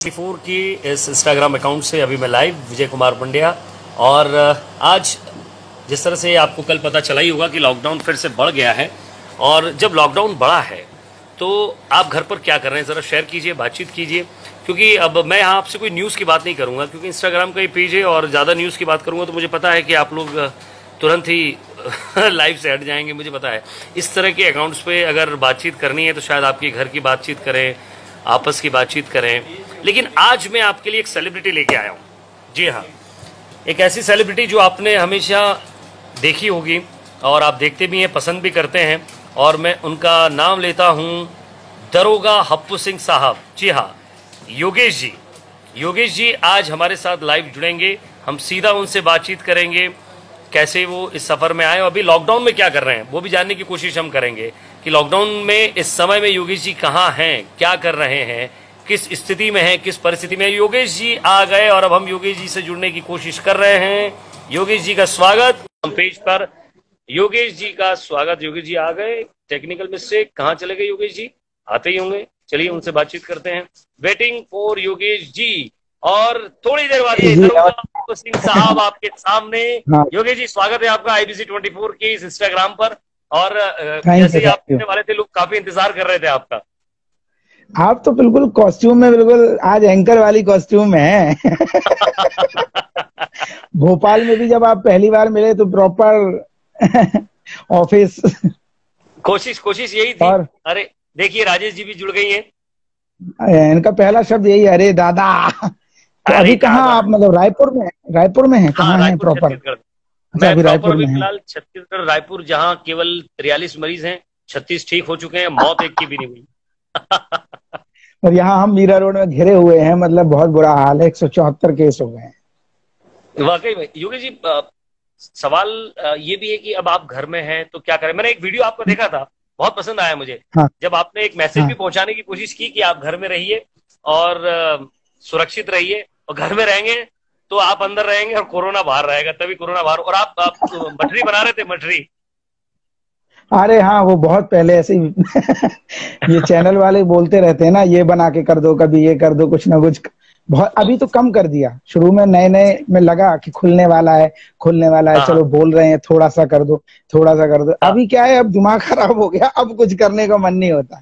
24 की इस Instagram account से अभी मैं लाइव विजय कुमार पंड्या। और आज जिस तरह से आपको कल पता चला ही होगा कि लॉकडाउन फिर से बढ़ गया है। और जब लॉकडाउन बढ़ा है तो आप घर पर क्या कर रहे हैं ज़रा शेयर कीजिए, बातचीत कीजिए। क्योंकि अब मैं यहाँ आपसे कोई न्यूज़ की बात नहीं करूँगा क्योंकि इंस्टाग्राम का ही पेज है और ज़्यादा न्यूज़ की बात करूँगा तो मुझे पता है कि आप लोग तुरंत ही लाइव से हट जाएंगे। मुझे पता है इस तरह के अकाउंट्स पे अगर बातचीत करनी है तो शायद आपके घर की बातचीत करें, आपस की बातचीत करें। लेकिन आज मैं आपके लिए एक सेलिब्रिटी लेके आया हूँ। जी हाँ, एक ऐसी सेलिब्रिटी जो आपने हमेशा देखी होगी और आप देखते भी हैं, पसंद भी करते हैं। और मैं उनका नाम लेता हूँ दरोगा हप्पू सिंह साहब। जी हाँ, योगेश जी। योगेश जी आज हमारे साथ लाइव जुड़ेंगे। हम सीधा उनसे बातचीत करेंगे कैसे वो इस सफ़र में आए और अभी लॉकडाउन में क्या कर रहे हैं वो भी जानने की कोशिश हम करेंगे कि लॉकडाउन में इस समय में योगेश जी कहाँ हैं, क्या कर रहे हैं, किस स्थिति में हैं, किस परिस्थिति में। योगेश जी आ गए और अब हम योगेश जी से जुड़ने की कोशिश कर रहे हैं। योगेश जी का स्वागत हम पेज पर। योगेश जी का स्वागत। योगेश जी आ गए। टेक्निकल मिस्टेक, कहाँ चले गए योगेश जी? आते ही होंगे, चलिए उनसे बातचीत करते हैं। Waiting for Yogesh ji. और थोड़ी देर बाद दरोगा सिंह साहब आपके सामने। हाँ। योगेश जी स्वागत है आपका IBC 24 के इस इंस्टाग्राम पर। और जैसे आप कहने वाले थे, लोग काफी इंतजार कर रहे थे आपका। आप तो बिल्कुल कॉस्ट्यूम में, बिल्कुल आज एंकर वाली कॉस्ट्यूम में है। भोपाल में भी जब आप पहली बार मिले तो प्रॉपर ऑफिस। कोशिश यही थी। और अरे देखिए राजेश जी भी जुड़ गई हैं। इनका पहला शब्द यही, अरे दादा। तो अभी कहाँ आप, मतलब रायपुर में हैं? कहाँ हैं प्रॉपर? मैं अभी रायपुर में फिलहाल छत्तीसगढ़ रायपुर, जहाँ केवल 43 मरीज हैं, 36 ठीक हो चुके हैं, मौत एक की भी नहीं हुई। और यहाँ हम मीरा रोड में घिरे हुए हैं, मतलब बहुत बुरा हाल है। 174 केस हो गए हैं। वाकई में योगेश जी, सवाल ये भी है कि अब आप घर में हैं तो क्या करें। मैंने एक वीडियो आपका देखा था, बहुत पसंद आया मुझे। हाँ। जब आपने एक मैसेज भी पहुंचाने की कोशिश की कि आप घर में रहिए और सुरक्षित रहिए, और घर में रहेंगे तो आप अंदर रहेंगे और कोरोना बाहर रहेगा, तभी कोरोना बाहर। और आप मठरी बना रहे थे, मठरी। अरे हाँ, वो बहुत पहले ऐसे ही ये चैनल वाले बोलते रहते हैं ना, ये बना के कर दो, कभी ये कर दो, कुछ ना कुछ। बहुत अभी तो कम कर दिया। शुरू में नए में लगा कि खुलने वाला है, चलो बोल रहे हैं थोड़ा सा कर दो, थोड़ा सा कर दो। अभी क्या है, अब दिमाग खराब हो गया, अब कुछ करने का मन नहीं होता।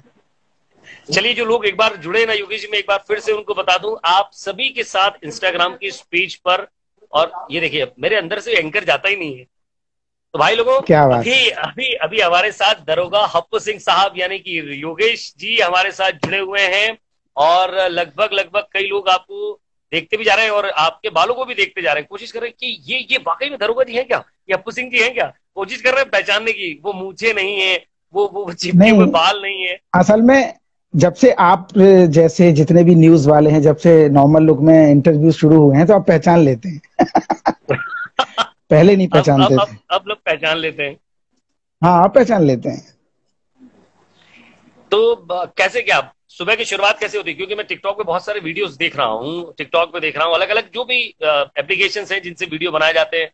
चलिए, जो लोग एक बार जुड़े ना योगेश जी, मैं एक बार फिर से उनको बता दूं, आप सभी के साथ इंस्टाग्राम की इस पेज पर। और ये देखिए, मेरे अंदर से एंकर जाता ही नहीं है। तो भाई लोगों, क्या बात? अभी हमारे साथ दरोगा हप्पू सिंह साहब यानी कि योगेश जी हमारे साथ जुड़े हुए हैं। और लगभग कई लोग आपको देखते भी जा रहे हैं और आपके बालों को भी देखते जा रहे हैं, कोशिश कर रहे हैं कि ये वाकई में दरोगा जी हैं क्या, ये हप्पू सिंह जी हैं क्या। कोशिश कर रहे हैं पहचानने की। वो मूछें नहीं है, वो चिपके हुए बाल नहीं है। असल में जब से आप जैसे जितने भी न्यूज वाले हैं, जब से नॉर्मल लुक में इंटरव्यू शुरू हुए हैं तो आप पहचान लेते हैं। पहले नहीं पहचानते थे। अब लोग पहचान लेते हैं। हाँ, आप पहचान लेते हैं। तो कैसे, क्या सुबह की शुरुआत कैसे होती है? क्योंकि मैं टिकटॉक पे बहुत सारे वीडियोस देख रहा हूँ, टिकटॉक पे देख रहा हूँ अलग अलग जो भी एप्लीकेशंस हैं जिनसे वीडियो बनाए जाते हैं।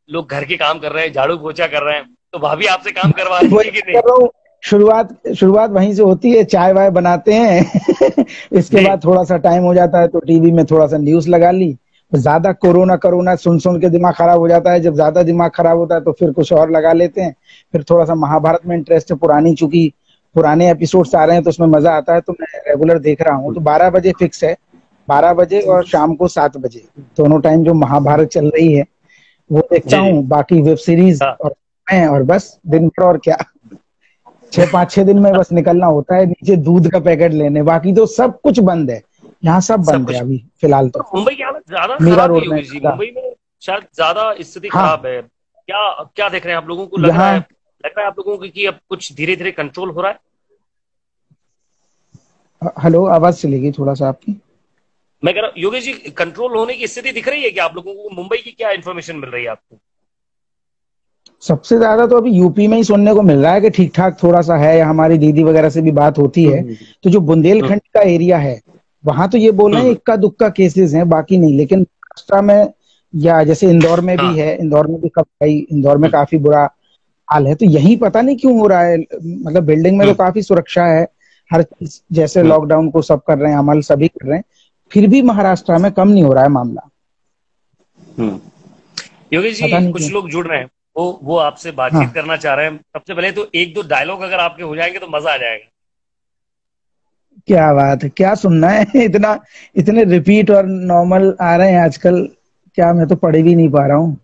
लोग घर के काम कर रहे हैं, झाड़ू पोछा कर रहे हैं, तो भाभी आपसे काम करवा रही है कि नहीं? शुरुआत वहीं से होती है, चाय वाय बनाते हैं। इसके बाद थोड़ा सा टाइम हो जाता है तो टीवी में थोड़ा सा न्यूज लगा ली। ज्यादा कोरोना सुन के दिमाग खराब हो जाता है। जब ज्यादा दिमाग खराब होता है तो फिर कुछ और लगा लेते हैं। फिर थोड़ा सा महाभारत में इंटरेस्ट है, चूंकि पुराने एपिसोड्स आ रहे हैं तो उसमें मजा आता है, तो मैं रेगुलर देख रहा हूँ। तो 12 बजे फिक्स है, 12 बजे और शाम को 7 बजे, दोनों टाइम जो महाभारत चल रही है वो देखता हूँ। बाकी वेब सीरीज और बस दिन भर, और क्या 5-6 दिन में बस निकलना होता है नीचे दूध का पैकेट लेने। बाकी तो सब कुछ बंद है यहाँ, सब बंद है अभी फिलहाल। तो मुंबई की हालत ज्यादा मीरा खराब रोड में, मुंबई में शायद ज्यादा स्थिति खराब है। क्या देख रहे हैं आप लोगों को? लग रहा है आप लोगों को कि अब कुछ धीरे धीरे कंट्रोल हो रहा है? हेलो, आवाज चलेगी थोड़ा सा आपकी। मैं कह रहा हूँ योगेश जी, कंट्रोल होने की स्थिति दिख रही है कि आप लोगों को? मुंबई की क्या इन्फॉर्मेशन मिल रही है आपको? सबसे ज्यादा तो अभी यूपी में ही सुनने को मिल रहा है कि ठीक ठाक थोड़ा सा है। हमारी दीदी वगैरह से भी बात होती है तो जो बुंदेलखंड का एरिया है वहां तो ये बोल रहे हैं इक्का दुक्का केसेस हैं, बाकी नहीं। लेकिन महाराष्ट्र में या जैसे इंदौर में भी है, इंदौर में भी इंदौर में काफी बुरा हाल है। तो यही पता नहीं क्यों हो रहा है। मतलब बिल्डिंग में तो काफी सुरक्षा है, हर चीज जैसे लॉकडाउन को सब कर रहे हैं, अमल सभी कर रहे हैं। फिर भी महाराष्ट्र में कम नहीं हो रहा है मामला। योगेश पता जी, नहीं कुछ क्यों। लोग जुड़ रहे हैं, वो आपसे बातचीत हाँ, करना चाह रहे हैं। सबसे पहले तो एक दो डायलॉग अगर आपके हो जाएंगे तो मजा आ जाएगा। क्या बात है, क्या सुनना है। इतना, इतने रिपीट और नॉर्मल आ रहे हैं आजकल, क्या मैं तो पढ़ भी नहीं पा रहा हूँ।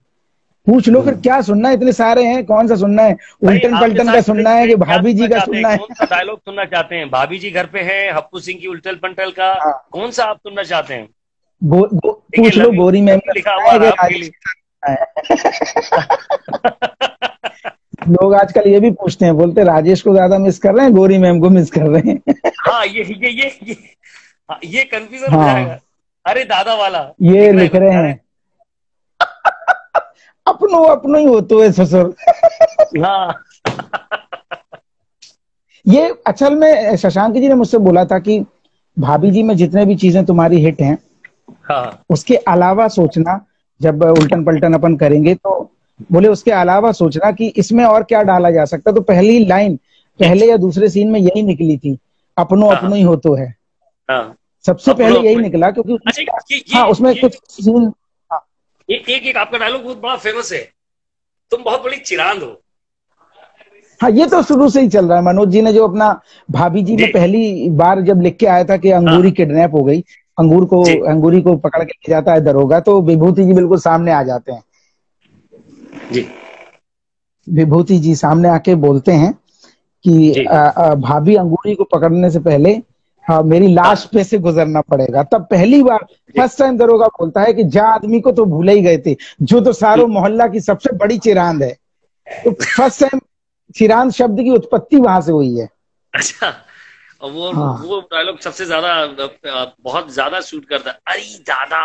पूछ लो फिर, हम्म क्या सुनना है, इतने सारे हैं, कौन सा सुनना है? भाई, उल्टन आपके पलटन का साथ जुड़े सुनना हुए है हैं, कि क्या भाभी सुनना जी का चाहते हैं? सुनना है? कौन सा डायलॉग सुनना चाहते हैं? भाभी जी घर पे हैं, हप्पू सिंह की उल्टल पंटल का? हाँ, कौन सा आप सुनना चाहते हैं? देखिए, पूछ लो लवी गौरी मैम लवी का लिखा सुनना हुआ है कि रहा आपके राजेश लिए। का सुनना है? लोग आजकल ये भी पूछते हैं, बोलते राजेश को ज्यादा मिस कर रहे हैं, गौरी मैम को मिस कर रहे हैं। हाँ, ये कंफ्यूजन हो हाँ, जाएगा। अरे दादा वाला ये लिख रहे लिख हैं रहे बेचारे। हैं, अपनो अपनो ही होतो है ससुर। हाँ। ये असल में शशांक जी ने मुझसे बोला था कि भाभी जी में जितने भी चीजें तुम्हारी हिट हैं, हाँ उसके अलावा सोचना, जब उल्टन पलटन अपन करेंगे तो बोले उसके अलावा सोचना कि इसमें और क्या डाला जा सकता है। तो पहली लाइन जी। पहले या दूसरे सीन में यही निकली थी, अपनो हाँ अपनो ही हो तो है। हाँ। सबसे अपनो पहले यही अपनो। निकला क्योंकि उसमें अच्छा, हाँ, उसमें ये कुछ सीन। हाँ, एक एक आपका डायलॉग बहुत बड़ा फेमस है। तुम बहुत बड़ी चिरांद हो। हाँ, ये तो शुरू से ही चल रहा है। मनोज जी ने जो अपना भाभी जी में जी। पहली बार जब लिख के आया था कि अंगूरी हाँ। किडनैप हो गई, जी। अंगूरी को पकड़ के ले जाता है दरोगा, तो विभूति जी बिल्कुल सामने आ जाते हैं। जी। विभूति जी सामने आके बोलते हैं कि जी। भाभी अंगूरी को पकड़ने से पहले मेरी लाश हाँ। पे से गुजरना पड़ेगा। तब पहली बार जी। फर्स्ट टाइम दरोगा बोलता है कि जा आदमी को तो भूले ही गए थे, जो तो सारो मोहल्ला की सबसे बड़ी चिरांद है। तो फर्स्ट टाइम चिरांद शब्द की उत्पत्ति वहां से हुई है। अच्छा, और हाँ, वो डायलॉग सबसे ज्यादा बहुत ज्यादा शूट करता है, अरे दादा।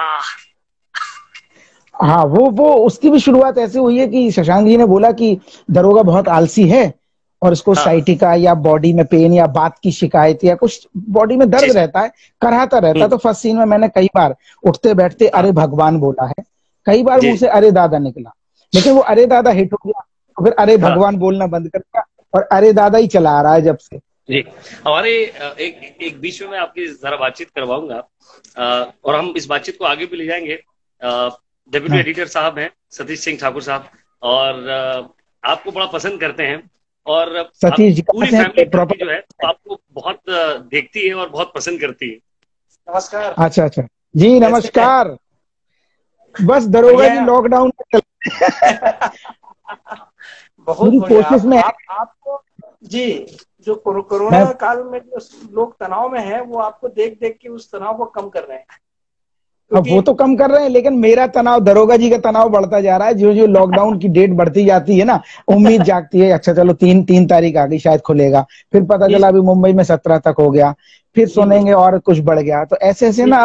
हाँ, वो उसकी भी शुरुआत ऐसे हुई है कि शशांक जी ने बोला कि दरोगा बहुत आलसी है और इसको हाँ। साइटिका या बॉडी में पेन या बात की शिकायत या कुछ बॉडी में जी दर्द जी। रहता है, कराहता रहता है। हम्म। तो फर्स्ट सीन में मैंने कई बार उठते बैठते हाँ। अरे भगवान बोला है, कई बार जी। मुंह से अरे दादा निकला, लेकिन वो अरे दादा हिट हो गया तो फिर अरे हाँ। भगवान बोलना बंद कर दिया और अरे दादा ही चला आ रहा है जब से। जी। हमारे एक एक बीच में मैं आपकी जरा बातचीत करवाऊंगा, और हम इस बातचीत को आगे भी ले जाएंगे। डेप्यूटी हाँ, एडिटर साहब हैं सतीश सिंह ठाकुर साहब, और आपको बड़ा पसंद करते हैं, और सतीश आपकी जी कहाँ पूरी से फैमिली हैं घर की प्रॉपर? जो है वो आपको बहुत देखती है और बहुत पसंद करती है। नमस्कार। अच्छा अच्छा, जी कैसे हैं? नमस्कार। बस दरोगा जी बढ़िया। लॉकडाउन में बहुत पूरी बढ़िया। कोशिश में है। आप आपको जी, जो मैं, कोरोना काल में जो लोग तनाव में हैं, वो आपको देख देख के उस तनाव को कम कर रहे हैं, अब क्योंकि वो तो कम कर रहे हैं, लेकिन मेरा तनाव, दरोगा जी का तनाव बढ़ता जा रहा है। जो जो लॉकडाउन की डेट बढ़ती जाती है ना, उम्मीद जागती है, अच्छा चलो 3 तारीख आ गई शायद खुलेगा, फिर पता जी चला अभी मुंबई में 17 तक हो गया, फिर जी जी सुनेंगे और कुछ बढ़ गया। तो ऐसे ऐसे जी ना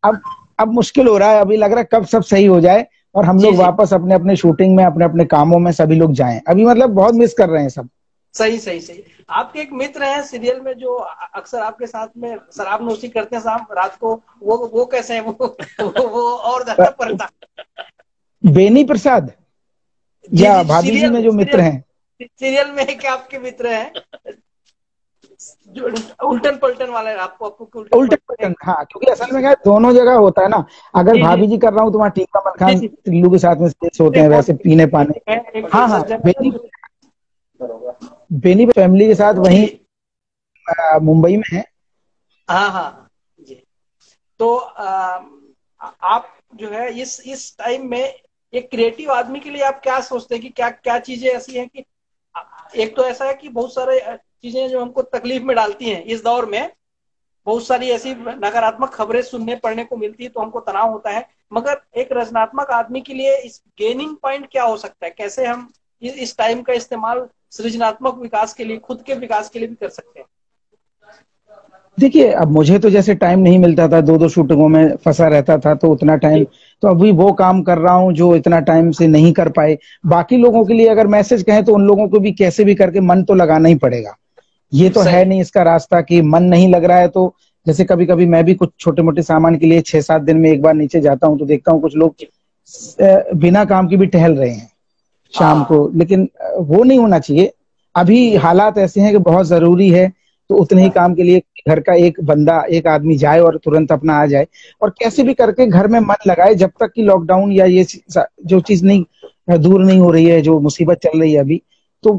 अब अब मुश्किल हो रहा है। अभी लग रहा है कब सब सही हो जाए और हम जी लोग जी, वापस अपने अपने शूटिंग में, अपने अपने कामों में सभी लोग जाएं। अभी मतलब बहुत मिस कर रहे हैं सब। सही सही सही। आपके एक मित्र हैं सीरियल में जो अक्सर आपके साथ में शराब नोशी करते हैं शाम रात को, वो कैसे हैं? वो और ज्यादा परेशान। बेनी प्रसाद जी या जी, भाभी जी में जो मित्र हैं? सीरियल में क्या आपके मित्र हैं जो उल्टन पलटन वाले? आपको आपको उल्टन उल्टा पलटन? पलटन, हाँ, क्योंकि असल में क्या है, दोनों जगह होता है ना। अगर जी जी भाभी जी कर रहा हूँ तो वहाँ टीका मल जी खान जी, टिल्लू के साथ में शेष होते एक हैं, बहुत वैसे पीने पाने। हाँ एक हाँ, सज्जन बेनी फैमिली के साथ जी। वहीं मुंबई में है। हाँ हाँ जी। तो आप जो है इस टाइम में एक क्रिएटिव आदमी के लिए आप क्या सोचते हैं कि क्या क्या चीजें ऐसी हैं कि एक तो ऐसा है कि बहुत सारे चीजें जो हमको तकलीफ में डालती हैं इस दौर में, बहुत सारी ऐसी नकारात्मक खबरें सुनने पढ़ने को मिलती है तो हमको तनाव होता है, मगर एक रचनात्मक आदमी के लिए इस गेनिंग पॉइंट क्या हो सकता है? कैसे हम इस टाइम का इस्तेमाल सृजनात्मक विकास के लिए, खुद के विकास के लिए भी कर सकते हैं? देखिए, अब मुझे तो जैसे टाइम नहीं मिलता था, दो दो शूटिंगों में फंसा रहता था, तो उतना टाइम, जी तो अभी वो काम कर रहा हूँ जो इतना टाइम से नहीं कर पाए। बाकी लोगों के लिए अगर मैसेज कहें तो उन लोगों को भी कैसे भी करके मन तो लगाना ही पड़ेगा। ये तो है सही। नहीं इसका रास्ता कि मन नहीं लग रहा है। तो जैसे कभी कभी मैं भी कुछ छोटे मोटे सामान के लिए 6-7 दिन में एक बार नीचे जाता हूँ, तो देखता हूँ कुछ लोग बिना काम के भी टहल रहे हैं शाम को, हाँ लेकिन वो नहीं होना चाहिए। अभी हालात ऐसे हैं कि बहुत जरूरी है तो उतने ही काम के लिए घर का एक बंदा, एक आदमी जाए और तुरंत अपना आ जाए, और कैसे भी करके घर में मन लगाए जब तक कि लॉकडाउन या ये जो चीज नहीं दूर नहीं हो रही है, जो मुसीबत चल रही है अभी। तो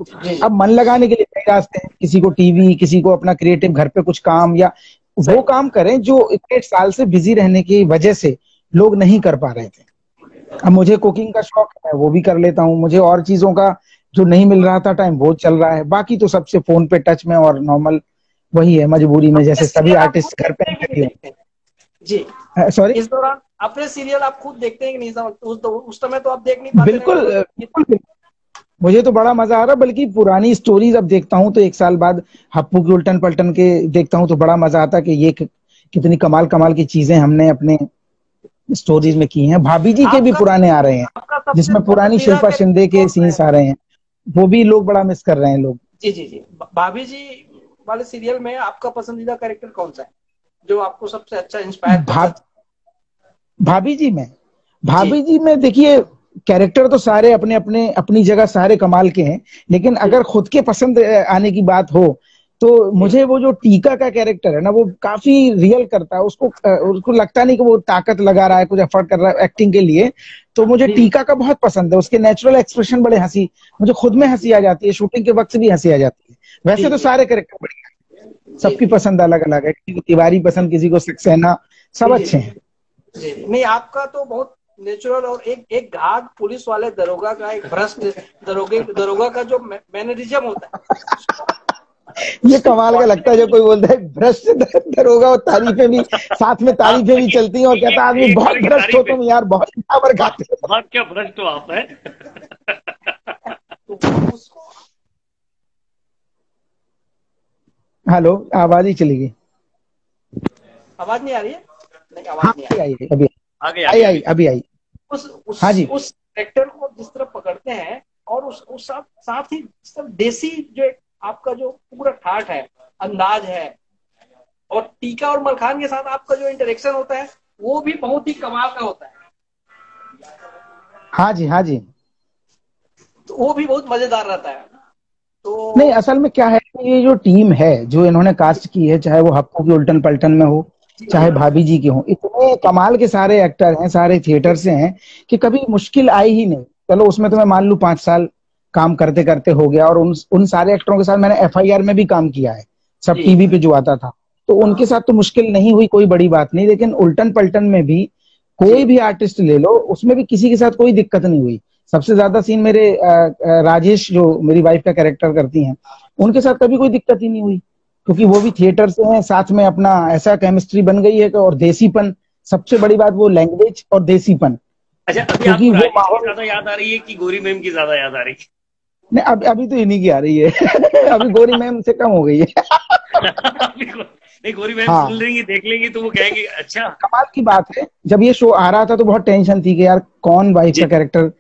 अब मन लगाने के लिए कई रास्ते हैं, किसी को टीवी, किसी को अपना क्रिएटिव घर पे कुछ काम, या वो काम करें जो इतने साल से बिजी रहने की वजह से लोग नहीं कर पा रहे थे। अब मुझे कुकिंग का शौक है, वो भी कर लेता हूँ। मुझे और चीजों का जो नहीं मिल रहा था टाइम, वो चल रहा है। बाकी तो सबसे फोन पे टच में और नॉर्मल वही है, मजबूरी में, जैसे सभी आर्टिस्ट घर पे बैठे हैं। जी सॉरी, इस दौरान अपने सीरियल आप खुद देखते हैं कि नहीं? उस समय तो आप देख नहीं पाते। बिल्कुल बिल्कुल, मुझे तो बड़ा मजा आ रहा है। बल्कि पुरानी स्टोरीज अब देखता हूँ तो एक साल बाद हप्पू की उल्टन पलटन के देखता हूँ तो बड़ा मजा आता है कि ये कितनी कमाल कमाल की चीजें हमने अपने स्टोरीज में की हैं। भाभी जी के भी पुराने आ रहे हैं, जिसमें पुरानी शिल्पा शिंदे के सीन्स आ रहे हैं, वो भी लोग बड़ा मिस कर रहे हैं लोग। जी जी जी, भाभी जी वाले सीरियल में आपका पसंदीदा कैरेक्टर कौन सा है, जो आपको सबसे अच्छा इंस्पायर करता? भाभी जी में देखिए, कैरेक्टर तो सारे अपने अपने अपनी जगह सारे कमाल के हैं, लेकिन अगर खुद के पसंद आने की बात हो तो मुझे वो जो टीका का कैरेक्टर है ना, वो काफी रियल करता है। उसको लगता नहीं कि वो ताकत लगा रहा है, कुछ एफर्ट कर रहा है एक्टिंग के लिए। तो मुझे टीका का बहुत पसंद है, उसके नेचुरल एक्सप्रेशन बड़े हंसी, मुझे खुद में हंसी आ जाती है, शूटिंग के वक्त से भी हंसी आ जाती है। वैसे तो सारे कैरेक्टर बढ़िया हैं, सबकी पसंद अलग अलग है, किसी को तिवारी पसंद, किसी को सक्सेना, सब अच्छे हैं। नहीं, आपका तो बहुत नेचुरल, और एक घाघ पुलिस वाले दरोगा का, एक भ्रष्ट दरोगा का जो मैनरिज्म होता है, ये कमाल का लगता है जब कोई बोलता है भ्रष्ट दरोगा, और तारीफें भी साथ में, तारीफें भी चलती हैं, और कहता है आदमी बहुत भ्रष्ट हो तुम यार, बहुत खबर खाते हो। बहुत क्या भ्रष्ट हो आप है। हेलो, आवाज ही चली गई। आवाज नहीं आ रही है? नहीं, आवाज नहीं आ रही है। अभी आई। हाँ जी, उस कैरेक्टर को जिस तरह पकड़ते हैं, और उस साथ ही देसी जो आपका जो पूरा ठाठ है, अंदाज है, और टीका और मलखान के साथ आपका जो इंटरेक्शन होता है, वो भी बहुत ही कमाल का होता है। हाँ जी, तो वो भी बहुत मजेदार रहता है। तो नहीं, असल में क्या है कि ये जो टीम है जो इन्होंने कास्ट की है, चाहे वो हप्पू की उल्टन पलटन में हो, चाहे भाभी जी के हो, इतने कमाल के सारे एक्टर हैं, सारे थिएटर से हैं कि कभी मुश्किल आई ही नहीं। चलो उसमें तो मैं मान लू 5 साल काम करते करते हो गया, और उन सारे एक्टरों के साथ मैंने FIR में भी काम किया है, सब टीवी पे जो आता था, तो उनके साथ तो मुश्किल नहीं हुई, कोई बड़ी बात नहीं। लेकिन उल्टन पलटन में भी कोई भी आर्टिस्ट ले लो, उसमें भी किसी के साथ कोई दिक्कत नहीं हुई। सबसे ज्यादा सीन मेरे राजेश, जो मेरी वाइफ का कैरेक्टर करती हैं, उनके साथ कभी कोई दिक्कत ही नहीं हुई, क्योंकि वो भी थिएटर से हैं, साथ में अपना ऐसा केमिस्ट्री बन गई है कि, और देसीपन, सबसे बड़ी बात वो लैंग्वेज और देसीपन। अच्छा, अभी क्योंकि आपको वो राजेश की ज्यादा याद आ रही है कि गौरी मैम की ज्यादा याद आ रही है? नहीं, अभी तो इन्हीं की आ रही है। अभी गौरी मैम से कम हो गई है। नहीं, गौरी मैम हाँ, सुन लेंगी, देख लेंगी तो वो कहेंगे अच्छा। कमाल की बात है, जब ये शो आ रहा था तो बहुत टेंशन थी कि यार कौन वाइफ का कैरेक्टर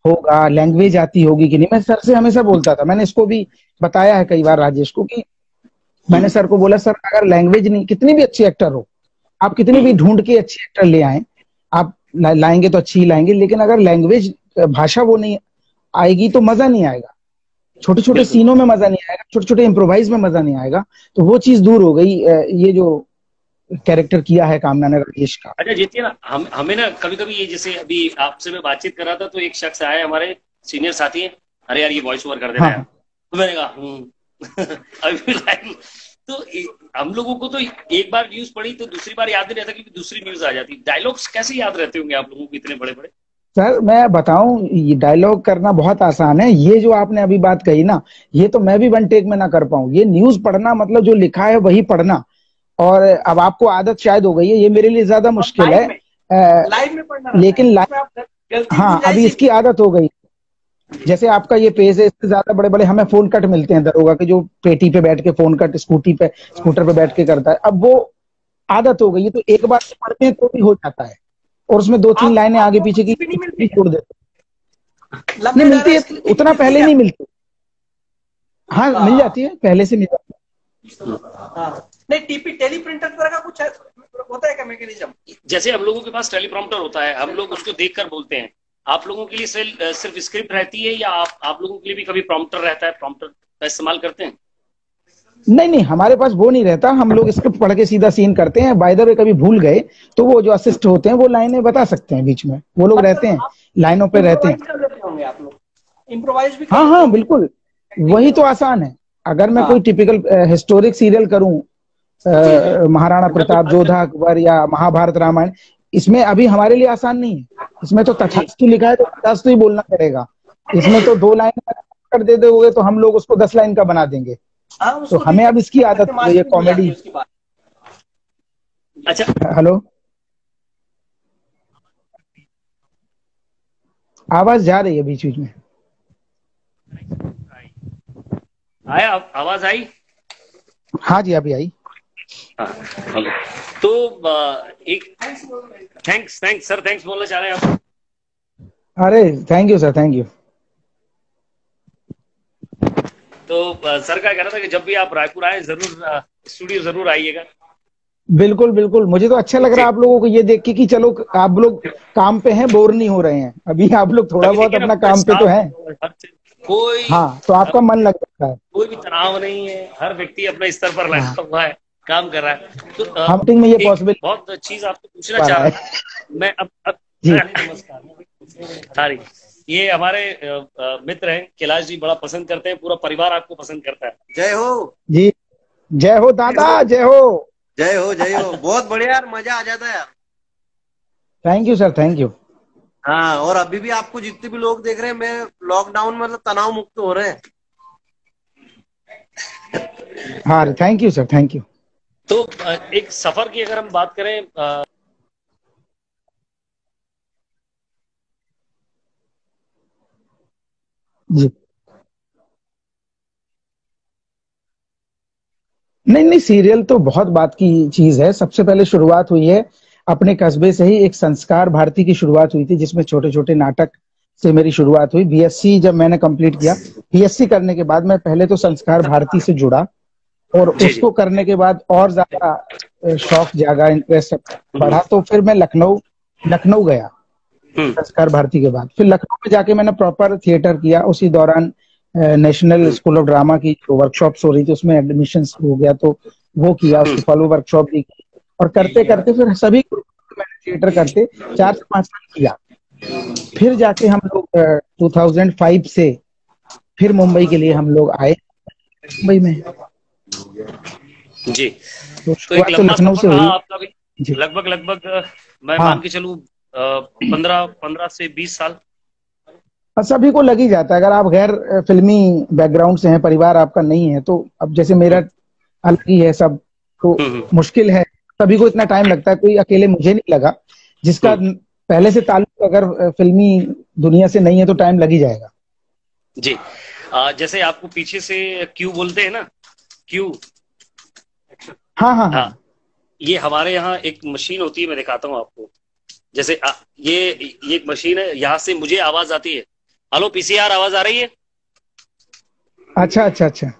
होगा, लैंग्वेज आती होगी कि नहीं। मैं सर से हमेशा बोलता था, मैंने इसको भी बताया है कई बार राजेश को, कि मैंने सर को बोला, सर अगर लैंग्वेज नहीं, कितनी भी अच्छी एक्टर हो, आप कितनी भी ढूंढ के अच्छी एक्टर ले आए, आप लाएंगे तो अच्छी ही लाएंगे, लेकिन अगर लैंग्वेज, भाषा वो नहीं आएगी तो मजा नहीं आएगा, छोटे छोटे सीनों में मजा नहीं आएगा, छोटे छोटे इम्प्रोवाइज में मजा नहीं आएगा। तो वो चीज दूर हो गई, ये जो कैरेक्टर किया है कामना ने राजेश का। अच्छा जीतिए ना, हमें ना कभी कभी ये, जैसे अभी आपसे मैं बातचीत कर रहा था तो एक शख्स आया, हमारे सीनियर साथी हैं, अरे यार ये वॉइस ओवर कर देना है। तो मैंने कहा अभी लाइव तो हम लोगों को तो एक बार न्यूज पढ़ी तो दूसरी बार याद नहीं रहता, क्योंकि दूसरी न्यूज आ जाती। डायलॉग्स कैसे याद रहते होंगे आप लोगों को इतने बड़े बड़े? सर मैं बताऊं, ये डायलॉग करना बहुत आसान है। ये जो आपने अभी बात कही ना, ये तो मैं भी 1 टेक में ना कर पाऊं। ये न्यूज पढ़ना मतलब जो लिखा है वही पढ़ना, और अब आपको आदत शायद हो गई है, ये मेरे लिए ज्यादा मुश्किल है। लाइव में पढ़ना, लेकिन हाँ, अभी इसकी आदत हो गई। जैसे आपका ये पेज है, इससे ज्यादा बड़े बड़े हमें फोन कट मिलते हैं दरोगा के, जो पेटी पे बैठ के फोन कट स्कूटर पे बैठ के करता है। अब वो आदत हो गई है, तो एक बार पढ़ते हैं तो भी हो जाता है, और उसमें 2-3 लाइनें आगे पीछे की छोड़ देते। नहीं मिलती है, उतना पहले नहीं मिलती। हाँ, मिल जाती है, पहले से मिल जाती है। नहीं, टीपी टेली प्रिंटर तरह का कुछ होता है क्या मैकेनिज्म? जैसे हम लोगों के पास टेलीप्रॉम्प्टर होता है, हम लोग उसको देखकर बोलते हैं। आप लोगों के लिए सिर्फ स्क्रिप्ट रहती है, या आप लोगों के लिए भी कभी प्रॉम्प्टर रहता है? प्रॉम्प्टर का इस्तेमाल करते हैं? नहीं नहीं, हमारे पास वो नहीं रहता, हम लोग स्क्रिप्ट पढ़ के सीधा सीन करते हैं। बाय द वे कभी भूल गए तो वो जो असिस्ट होते हैं वो लाइनें बता सकते हैं, बीच में वो लोग रहते हैं, आप लाइनों पे रहते हैं। इम्प्रोवाइज कर लेते होंगे आप लोग, इम्प्रोवाइज भी कर हाँ लेते हाँ होंगे बिल्कुल, वही तो आसान है। अगर मैं हाँ कोई टिपिकल हिस्टोरिक सीरियल करूं, जी जी महाराणा प्रताप, जोधा अकबर या महाभारत रामायण, इसमें अभी हमारे लिए आसान नहीं है। इसमें तो जी तथास्तु लिखा है तो तथास्तु ही बोलना पड़ेगा। इसमें तो 2 लाइन कर दे दोगे तो हम लोग उसको 10 लाइन का बना देंगे। हाँ तो उसको हमें अब इसकी आदत करके हो गई है मास्टरी हो जाती कॉमेडी। है उसकी बात। अच्छा, हेलो, आवाज जा रही है बीच बीच में। आया आवाज आई? हाँ जी, अभी आई। हाँ, हेलो। तो एक थैंक्स थैंक्स सर, थैंक्स बोलना चाह रहे हैं आप? अरे thank you sir, thank you. तो सर का कहना था कि जब भी आप रायपुर आए जरूर स्टूडियो जरूर आइएगा। बिल्कुल बिल्कुल, मुझे तो अच्छा लग रहा जी, है आप लोगों को ये देख के कि चलो आप लोग काम पे हैं, बोर नहीं हो रहे हैं। अभी आप लोग थोड़ा अभी बहुत देखिए ना, अपना पूरा काम पे तो स्टाफ है। हर कोई हाँ, तो आपका मन लग जाता है। कोई भी तनाव नहीं है, हर व्यक्ति अपने स्तर पर हाँ, लगा हुआ है, काम कर रहा है। तो हम मीटिंग में ये एक पॉसिबल बहुत चीज आपको पूछना पा चाह रहा रहा है। था मैं। अब जी नमस्कार। हाँ, ये हमारे मित्र हैं कैलाश जी, बड़ा पसंद करते हैं, पूरा परिवार आपको पसंद करता है। जय हो। जी, जय हो दादा, जय हो। जय हो जय हो। बहुत बढ़िया यार, मजा आ जाता है यार। Thank you sir, thank you. हाँ, और अभी भी आपको जितने भी लोग देख रहे हैं, मैं लॉकडाउन में मतलब तनाव मुक्त हो रहे हैं। हाँ, thank you sir, thank you. तो एक सफर की अगर हम बात करें, जी नहीं नहीं, सीरियल तो बहुत बात की चीज है। सबसे पहले शुरुआत हुई है अपने कस्बे से ही। एक संस्कार भारती की शुरुआत हुई थी जिसमें छोटे छोटे नाटक से मेरी शुरुआत हुई। बीएससी जब मैंने कंप्लीट किया, बीएससी करने के बाद मैं पहले तो संस्कार भारती से जुड़ा, और जी जी। उसको करने के बाद और ज्यादा शौक जागा, इंटरेस्ट बढ़ा, तो फिर मैं लखनऊ लखनऊ गया हम्म संस्कार भारती के बाद। फिर लखनऊ में जाके मैंने प्रॉपर थिएटर किया। उसी दौरान national hmm school of drama की वर्कशॉप्स हो रही थी, उसमें एडमिशन हो गया तो वो किया। उसके फॉलो वर्कशॉप भी की, और करते करते फिर सभी ग्रुप में मैंने थिएटर करते 4 से 5 साल किया। फिर जाके हम लोग 2005 से फिर मुंबई के लिए हम लोग आए, मुंबई में। जी। तो तो एक शुरुआत तो लंबा लखनऊ सफर से रहा हुई। आपका भी, जी लगभग लगभग मैं हाँ, मान के चलूं 15 से 20 साल। और सभी को लग ही जाता है। अगर आप गैर फिल्मी बैकग्राउंड से हैं, परिवार आपका नहीं है, तो अब जैसे मेरा अलग ही है सब, तो हम्म मुश्किल है। सभी को इतना टाइम लगता है, कोई अकेले मुझे नहीं लगा। जिसका हम्म, पहले से ताल्लुक अगर फिल्मी दुनिया से नहीं है तो टाइम लग ही जाएगा। जी। जैसे आपको पीछे से क्यू बोलते हैं ना, क्यू। हाँ हाँ हाँ। हाँ, ये हमारे यहाँ एक मशीन होती है, मैं दिखाता हूँ आपको। जैसे ये एक मशीन है, यहाँ से मुझे आवाज आती है। हेलो पीसीआर, आवाज आ रही है? अच्छा अच्छा अच्छा।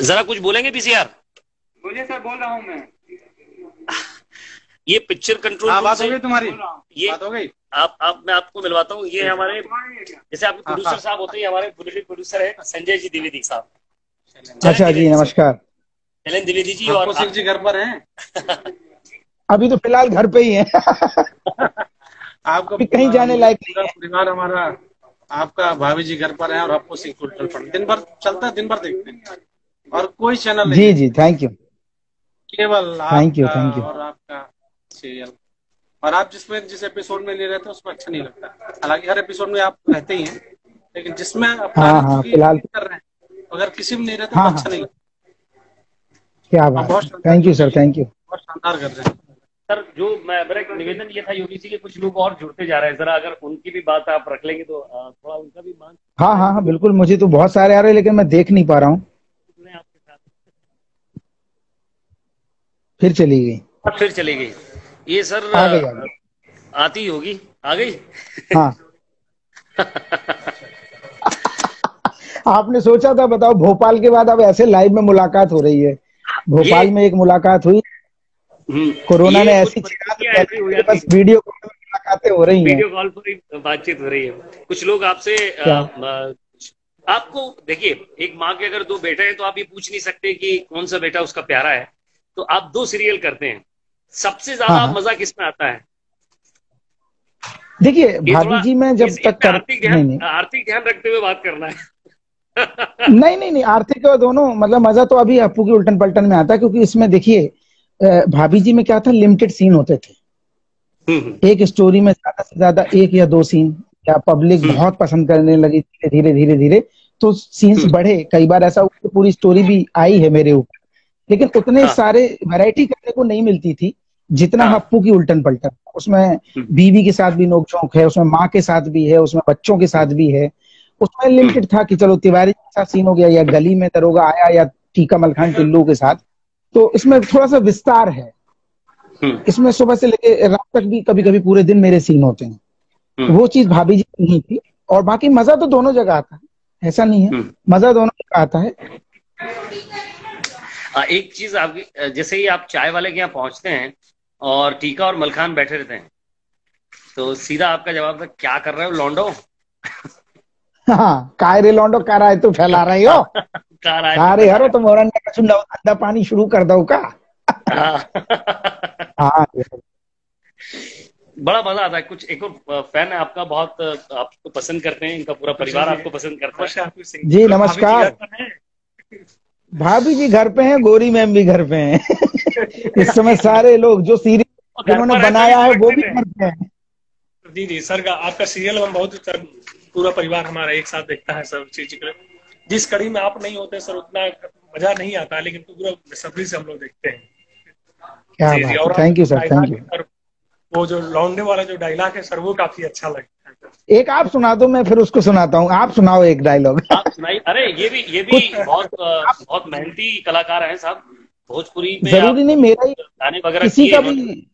जरा कुछ बोलेंगे पीसीआर? बोलिए सर, बोल रहा हूँ मैं। ये पिक्चर कंट्रोल हाँ, रूम बात हो से गई तुम्हारी? ये बात हो गई? आप मैं आपको मिलवाता हूँ। ये हमारे जैसे आपके प्रोड्यूसर साहब होते हैं, हमारे बुलेटिन प्रोड्यूसर है संजय जी द्विवेदी साहब। अच्छा जी, नमस्कार। चलन द्विवेदी जी। और सिंह जी घर पर हैं? अभी तो फिलहाल घर पे ही है। आपका अभी कहीं जाने लायक नहीं पूरा है। परिवार हमारा, आपका भाभी जी घर पर है, और आपको सिंह कुल्टल पर दिन भर चलता है, दिन भर देखते हैं, और कोई चैनल नहीं जी है, जी, थैंक यू, केवल थैंक यू, आपका थैंक यू। और आपका सीरियल। और आप जिस एपिसोड में नहीं रहते उसमें अच्छा नहीं लगता। हालांकि हर एपिसोड में आप रहते ही हैं, लेकिन जिसमें अपना हाँ हाँ, चूंकि फिलहाल कर रहे हैं, अगर किसी में नहीं रहते तो हाँ अच्छा हाँ, नहीं लगता। क्या आप बात बहुत है, शानदार थैंक यू योगी सर, जी, थैंक यू। बहुत शानदार कर रहे हैं। सर, जो मेरा एक निवेदन ये था योगी जी के, कुछ लोग और जुड़ते जा रहे हैं, जरा अगर उनकी भी बात आप रख लेंगे तो थोड़ा उनका भी मान हाँ हाँ हाँ, बिल्कुल। मुझे तो बहुत सारे आ रहे हैं लेकिन मैं देख नहीं पा रहा हूँ। जुड़े आपके साथ। फिर चली गई। फिर चली गई ये सर, आ गई, आ गई। आती होगी, आ गई। हाँ। आपने सोचा था, बताओ, भोपाल के बाद अब ऐसे लाइव में मुलाकात हो रही है। ये भोपाल में एक मुलाकात हुई, कोरोना ने ये कुछ ऐसी छिड़ा तो परिस्थितियां ऐसी हो पहले जाती बस वीडियो कॉल में मुलाकातें हो रही हैं। वीडियो कॉल पर ही बातचीत हो रही है। कुछ लोग आपसे क्या? आपको देखिए, एक माँ के अगर 2 बेटे हैं तो आप ये पूछ नहीं सकते कि कौन सा बेटा उसका प्यारा है। तो आप 2 सीरियल करते हैं, सबसे हाँ ज्यादा हाँ। मजा किसमें आता है? देखिए ये भाभी थोड़ा जी मैं जब तक इसमें कर, नहीं नहीं आर्थिक ध्यान रखते हुए बात करना है। नहीं नहीं नहीं, आर्थिक और दोनों, मतलब मजा तो अभी अपू की उल्टन पलटन में आता है, क्योंकि इसमें देखिए भाभी जी में क्या था, लिमिटेड सीन होते थे। एक स्टोरी में ज्यादा से ज्यादा 1 या 2 सीन, या पब्लिक बहुत पसंद करने लगी धीरे धीरे धीरे धीरे, तो सीन्स बढ़े। कई बार ऐसा हुआ कि पूरी स्टोरी भी आई है मेरे ऊपर, लेकिन उतने हाँ। सारे वैरायटी करने को नहीं मिलती थी जितना हाँ। हप्पू की उल्टन पलटन। उसमें बीवी के साथ भी नोकझोंक है, उसमें माँ के साथ भी है, उसमें बच्चों के साथ भी है। उसमें लिमिटेड था कि चलो तिवारी के साथ सीन हो गया, या गली में दरोगा आया, या टीका मलखान टिल्लू के साथ। तो इसमें थोड़ा सा विस्तार है। इसमें सुबह से लेके रात तक भी कभी कभी पूरे दिन मेरे सीन होते हैं। वो चीज भाभी जी की नहीं थी। और बाकी मजा तो दोनों जगह आता है, ऐसा नहीं है, मजा दोनों जगह आता है। एक चीज आपकी, जैसे ही आप चाय वाले के यहाँ पहुंचते हैं और टीका और मलखान बैठे रहते हैं, तो सीधा आपका जवाब था, क्या कर रहे हो लौंडो? हाँ, काय रे लौंडो का राय तू फैला रही हो, का रे हरो तुम औरंडा का चुनाव धंधा पानी शुरू कर दो का। हाँ बड़ा मजा आता है। कुछ एक और फैन है आपका, बहुत आपको पसंद करते हैं, इनका पूरा परिवार आपको पसंद करता है। जी नमस्कार। भाभी जी घर पे हैं, गोरी मैम भी घर पे हैं। इस समय सारे लोग जो सीरियल जिन्होंने बनाया है वो भी घर पे हैं। जी जी सर, आपका सीरियल हम बहुत सर, पूरा परिवार हमारा एक साथ देखता है सर। जिस कड़ी में आप नहीं होते सर उतना मजा नहीं आता, लेकिन पूरा बेसब्री से हम लोग देखते हैं। क्या बात है, thank you sir, thank you. वो जो लौंडे वाला जो डायलॉग है सर, वो काफी अच्छा लगता है। एक आप सुना दो, मैं फिर उसको सुनाता हूँ। आप सुनाओ एक डायलॉग। आप सुनाइए। अरे ये भी बहुत मेहनती कलाकार हैं साहब, भोजपुरी में। जरूरी नहीं मेरा ही, गाने वगैरह किसी का भी,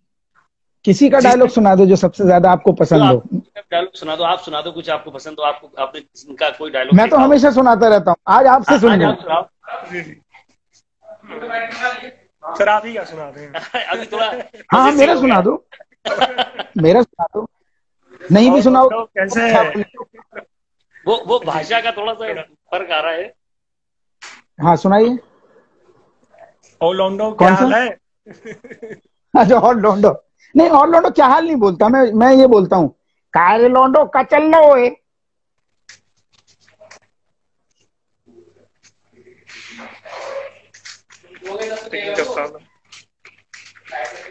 किसी का डायलॉग सुना दो जो सबसे ज्यादा आपको पसंद हो। डायलॉग सुना दो, आप सुना दो कुछ आपको पसंद हो। आपको आपने इनका कोई डायलॉग? मैं तो हमेशा सुनाता रहता हूँ, आज आपसे सुन लो। सर आप ही क्या सुना दें अभी थोड़ा। हाँ मेरा सुना दो, मेरा सुना दो। नहीं भी सुनाओ कैसे है? वो भाषा का थोड़ा सा फर्क आ रहा है। हाँ सुनाइए। और लौंडो क्या हाल है? अच्छा और लौंडो नहीं, और लौंडो क्या हाल नहीं बोलता मैं ये बोलता हूँ, कारे लौंडो का चल लो है।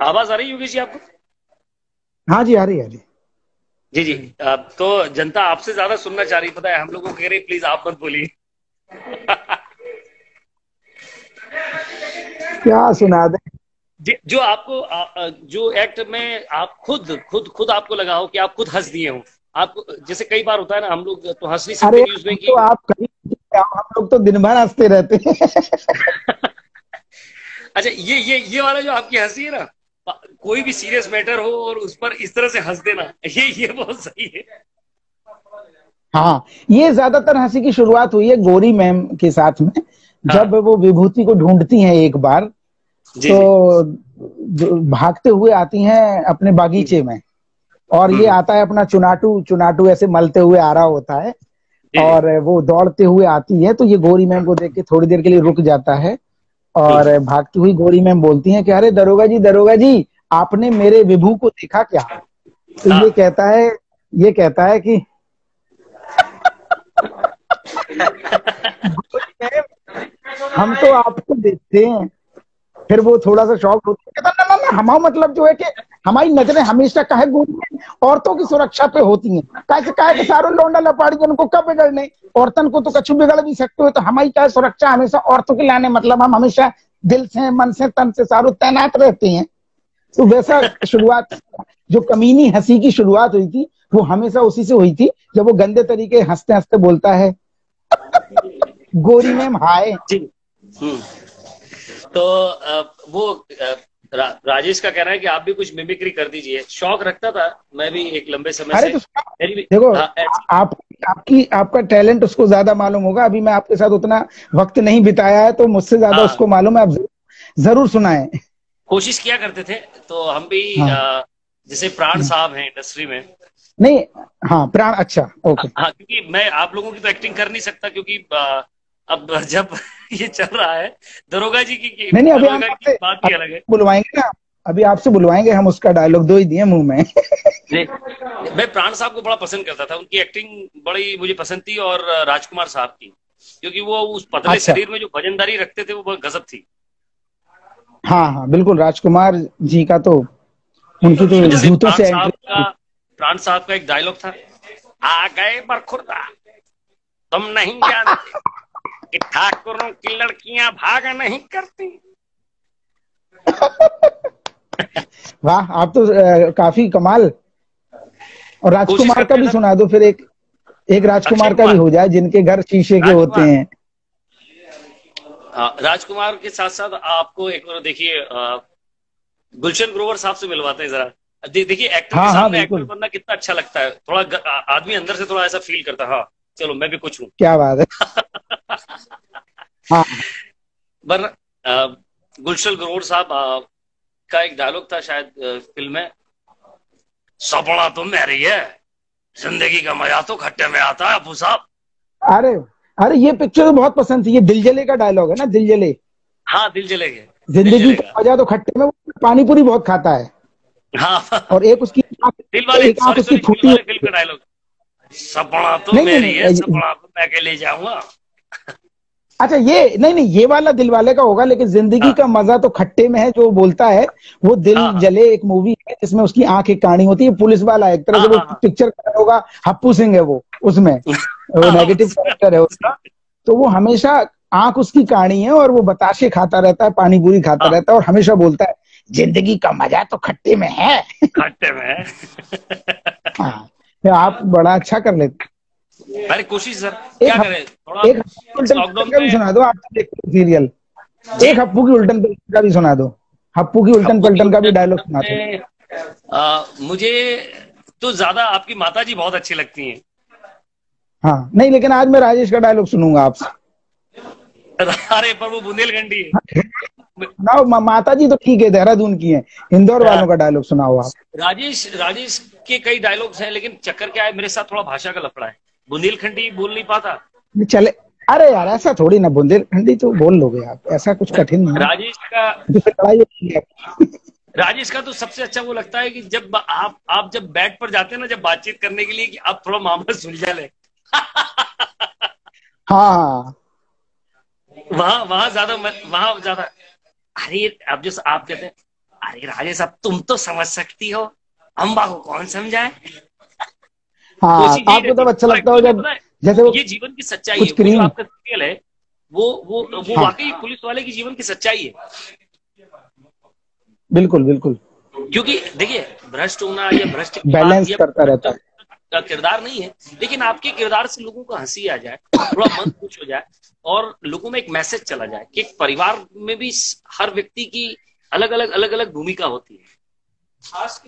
आवाज आ रही है योगेश जी आपको? हाँ जी आ रही है जी। जी जी। तो जनता आपसे ज्यादा सुनना चाह रही, पता है हम लोगों को कह रही प्लीज आप मत बोलिए। क्या सुना दे जो आपको जो एक्ट में आप खुद आपको लगा हो कि आप खुद हंस दिए हो। आपको जैसे कई बार होता है ना, हम लोग तो हंस नहीं सकते न्यूज में कि तो आप कहीं, हम लोग तो दिन भर हंसते रहते हैं। अच्छा ये वाला जो आपकी हंसी है ना, कोई भी सीरियस मैटर हो और उस पर इस तरह से हंस देना, ये बहुत सही है। हाँ ये ज्यादातर हंसी की शुरुआत हुई है गौरी मैम के साथ में, जब वो विभूति को ढूंढती हैं एक बार, तो भागते हुए आती हैं अपने बागीचे में, और ये आता है अपना चुनाटू ऐसे मलते हुए आ रहा होता है, और वो दौड़ते हुए आती है। तो ये गौरी मैम को देख के थोड़ी देर के लिए रुक जाता है, और भागती हुई गौरी मैम बोलती हैं कि अरे दरोगा जी आपने मेरे विभू को देखा क्या? तो ये कहता है कि हम तो आपको देखते हैं। फिर वो थोड़ा सा शॉक होता है, कहता ना हमारा मतलब जो है कि हमारी नजरें हमेशा काहे औरतों की सुरक्षा पे होती हैं। काहे के सारों लौंडा लपाड़ी उनको कब बिगड़ने, औरतन को तो कछु बिगड़ भी सकते हो, तो हमारी क्या सुरक्षा हमेशा औरतों के लाने, मतलब हम हमेशा दिल से मन से तन से सारों तैनात रहते हैं। तो वैसा शुरुआत, जो कमीनी हंसी की शुरुआत हुई थी वो हमेशा उसी से हुई थी, जब वो गंदे तरीके हंसते हंसते बोलता है गोरी मैम हाय। तो वो राजेश का कहना है कि आप भी कुछ मिमिक्री कर दीजिए। शौक रखता था मैं भी एक लंबे समय से। देखो आपका टैलेंट उसको ज्यादा मालूम होगा, अभी मैं आपके साथ उतना वक्त नहीं बिताया है, तो मुझसे ज्यादा उसको मालूम है। आप जरूर सुनाएं। कोशिश किया करते थे तो हम भी। जैसे प्राण साहब हैं इंडस्ट्री में, नहीं, हाँ प्राण, अच्छा ओके। हाँ, क्योंकि मैं आप लोगों की तो एक्टिंग कर नहीं सकता, क्योंकि अब जब ये चल रहा है दरोगा जी की नहीं नहीं, अभी हम दरोगा की आपसे बात ही अलग है। बुलवाएंगे ना, अभी आपसे बुलवाएंगे हम, उसका डायलॉग दो ही दिए मुंह में। मैं प्राण साहब को बड़ा पसंद करता था, उनकी एक्टिंग बड़ी मुझे पसंद थी, और राजकुमार साहब की, क्योंकि वो उस पतले अच्छा, शरीर में जो वजनदारी रखते थे वो बहुत गजब थी। हाँ हाँ बिल्कुल, राजकुमार जी का तो, उनकी तो जैसे जूतों से एंट्री। प्राण साहब का एक डायलॉग था, आ गए बरखुरदा, तुम नहीं जानते कि ठाकुरों की लड़कियां भागा नहीं करती। वाह, आप तो काफी कमाल। और कोशिश राजकुमार का करते भी हैं सर। सुना दो फिर, एक एक अक्षय राजकुमार का भी कुमार, हो जाए, जिनके घर शीशे के होते राजकुमार, हैं। हाँ, राजकुमार के साथ साथ आपको एक और देखिए, गुलशन ग्रोवर साहब से मिलवाते हैं जरा। देखिए एक्टर के हाँ हाँ सामने एक्टर बिल्कुल, बनना कितना अच्छा लगता है, थोड़ा आदमी अंदर से थोड़ा ऐसा फील करता है, हाँ चलो मैं भी कुछ हूँ। क्या बात है। हाँ पर गुलशन ग्रोवर साहब का एक डायलॉग था शायद फिल्म में, सपना तो मेरी है, जिंदगी का मजा तो खट्टे में आता है अबू साहब। अरे, अरे ये पिक्चर तो बहुत पसंद थी, ये दिल जले का डायलॉग है ना, दिल जले। हाँ, दिल जलेगा, दिल जिंदगी का जलेगा। मजा तो खट्टे में, वो पानी पूरी बहुत खाता है। हाँ, और एक उसकी दिल वाले, एक आंख सॉरी उसकी सॉरी, दिल फूटी वाले फिल्म होती का है। डायलॉग, सपना तो नहीं नहीं मेरी है, नहीं, सपना तो मैं के ले जाऊंगा। अच्छा ये नहीं नहीं, ये वाला दिल वाले का होगा, लेकिन जिंदगी हाँ का मजा तो खट्टे में है जो बोलता है, वो दिल हाँ हाँ जले एक मूवी है जिसमें उसकी आंख एक कहानी होती है, पुलिस वाला है, एक तरह हाँ से वो हाँ हाँ पिक्चर का होगा, हप्पू सिंह है वो उसमें, वो हाँ, नेगेटिव कैरेक्टर है उसका। तो वो हमेशा आंख उसकी कहानी है, और वो बताशे खाता रहता है, पानी पूरी खाता हाँ, रहता है, और हमेशा बोलता है जिंदगी का मजा तो खट्टे में है। खट्टे में। हाँ, तो आप बड़ा अच्छा कर लेते। अरे कोशिश सर, एक क्या करें थोड़ा एक हप्पू की इस उल्टन लॉकडाउन पलटन का भी में। सुना दो, आप तो देखते हो सीरियल। जी, एक हप्पू की उल्टन पलटन का भी सुना दो, हप्पू की उल्टन हप्पू की पलटन का भी उल्टन डायलॉग पलटन सुना दो। में मुझे तो ज्यादा आपकी माता जी बहुत अच्छी लगती हैं। हाँ नहीं, लेकिन आज मैं राजेश का डायलॉग सुनूंगा आपसे। अरे पर वो बुंदेलखंडी है। सुनाओ, माता जी तो ठीक है, देहरादून की है, इंदौर वालों का डायलॉग सुनाओ आप। राजेश राजेश के कई डायलॉग्स हैं, लेकिन चक्कर क्या है, मेरे साथ थोड़ा भाषा का लफड़ा है, बुंदेलखंडी बोल नहीं पाता। चले, अरे यार ऐसा थोड़ी ना, बुंदेलखंडी तो बोल लोगे आप, ऐसा कुछ कठिन नहीं है, राजेश का तो फिर लड़ाई होती है। राजेश का तो सबसे अच्छा वो लगता है कि जब आप जब बेड पर जाते हैं ना, जब बातचीत करने के लिए, कि आप थोड़ा मामला सुलझा ले। हाँ वहां ज्यादा, अरे अब जो आप कहते हैं, अरे राजेश अब तुम तो समझ सकती हो, अम्बा को कौन समझाए। हाँ, कोशिश यही आपको रहती तब है, अच्छा और लगता हो एक्चुअली में जब, पता है, जैसे वो ये जीवन की सच्चाई है, कुछ वो जो क्रीम। आपका सीरियल है, वो हाँ वाकई पुलिस वाले की जीवन की सच्चाई है। बिल्कुल बिल्कुल, क्योंकि देखिए, भ्रष्ट होना या भ्रष्ट की बात बैलेंस या करता रहता भ्रष्ट है। का किरदार नहीं है, लेकिन आपके किरदार से लोगों को हंसी आ जाए, थोड़ा मन खुश हो जाए, और लोगों में एक मैसेज चला जाए कि एक परिवार में भी हर व्यक्ति की अलग अलग भूमिका होती है।